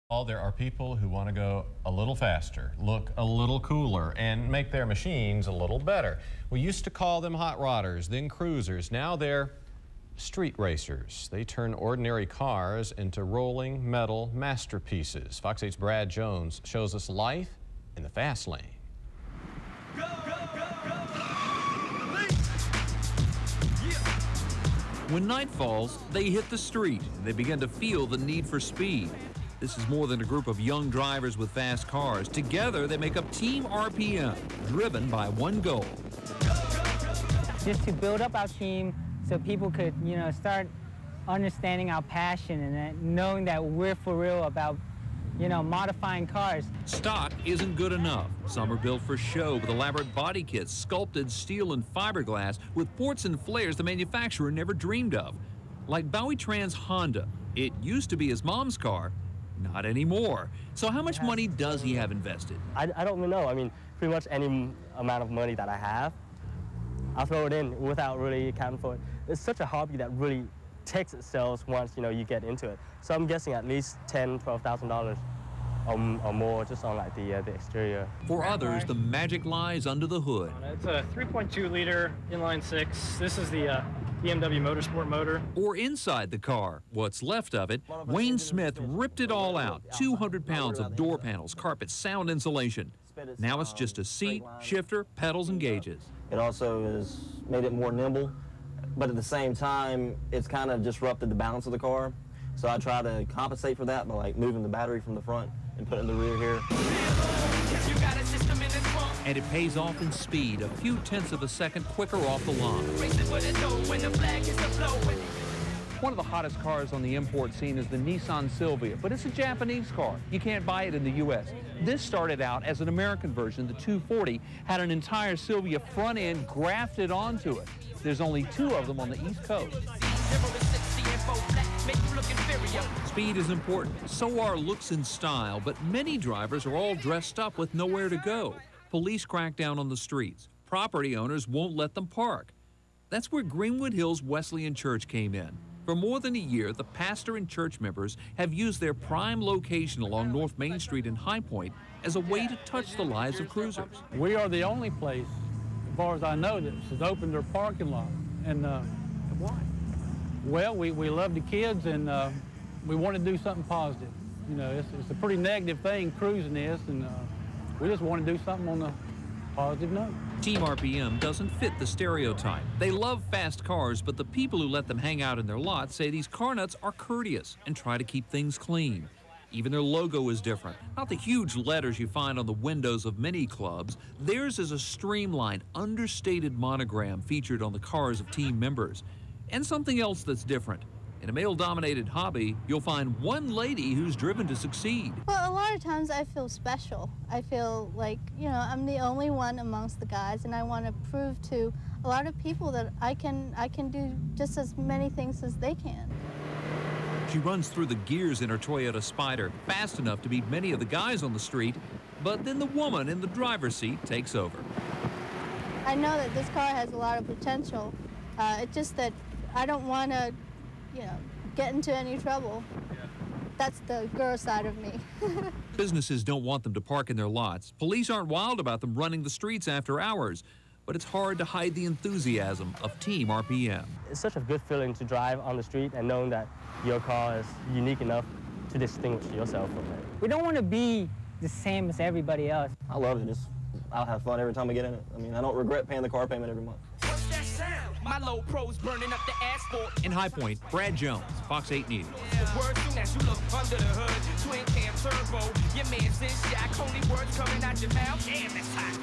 There are people who want to go a little faster, look a little cooler, and make their machines a little better. We used to call them hot rodders, then cruisers. Now they're street racers. They turn ordinary cars into rolling metal masterpieces. Fox 8's Brad Jones shows us life in the fast lane. Go, go, go, go. When night falls, they hit the street and they begin to feel the need for speed. This is more than a group of young drivers with fast cars. Together, they make up TeamRPM, driven by one goal. Just to build up our team so people could, start understanding our passion and knowing that we're for real about, modifying cars. Stock isn't good enough. Some are built for show with elaborate body kits, sculpted steel and fiberglass with ports and flares the manufacturer never dreamed of. Like Bowie Tran's Honda, it used to be his mom's car. Not anymore. So how much money does he have invested? I don't even know. I mean, pretty much any amount of money that I have, I'll throw it in without really accounting for it. It's such a hobby that really takes itself once, you get into it. So I'm guessing at least $10,000, $12,000 or more just on like the exterior. For others, the magic lies under the hood. It's a 3.2 liter inline six. This is the BMW Motorsport motor. Or inside the car, what's left of it. Wayne Smith ripped it all out. 200 pounds of door panels, carpet, sound insulation. Now it's just a seat, shifter, pedals, and gauges. It also has made it more nimble, but at the same time, it's kind of disrupted the balance of the car. So I try to compensate for that by like moving the battery from the front and putting it in the rear here. And it pays off in speed, a few tenths of a second quicker off the line. One of the hottest cars on the import scene is the Nissan Silvia, but it's a Japanese car. You can't buy it in the U.S. This started out as an American version. The 240 had an entire Silvia front end grafted onto it. There's only 2 of them on the East Coast. Speed is important, so are looks and style, but many drivers are all dressed up with nowhere to go. Police crack down on the streets. Property owners won't let them park. That's where Greenwood Hills Wesleyan Church came in. For more than a year, the pastor and church members have used their prime location along North Main Street in High Point as a way to touch the lives of cruisers. We are the only place, as far as I know, that has opened their parking lot. And Why? well, we love the kids, and we want to do something positive. It's a pretty negative thing, cruising is, and we just want to do something on a positive note. TeamRPM doesn't fit the stereotype. They love fast cars, but the people who let them hang out in their lot say these car nuts are courteous and try to keep things clean. Even their logo is different. Not the huge letters you find on the windows of many clubs. Theirs is a streamlined, understated monogram featured on the cars of team members. And something else that's different. In a male-dominated hobby, you'll find one lady who's driven to succeed. Well, a lot of times I feel special. I feel like, I'm the only one amongst the guys, and I want to prove to a lot of people that I can do just as many things as they can. She runs through the gears in her Toyota Spider, fast enough to beat many of the guys on the street, but then the woman in the driver's seat takes over. I know that this car has a lot of potential. It's just that I don't want to get into any trouble. That's the girl side of me. Businesses don't want them to park in their lots. Police aren't wild about them running the streets after hours, but it's hard to hide the enthusiasm of TeamRPM. It's such a good feeling to drive on the street and knowing that your car is unique enough to distinguish yourself from it. We don't want to be the same as everybody else. I love it. I'll have fun every time I get in it. I mean, I don't regret paying the car payment every month. My low pros burning up the asphalt. In High Point, Brad Jones, Fox 8 News. Word soon as you look under the hood. Twin cam turbo. Your man says, yeah, only words coming out your mouth. Damn, that's hot.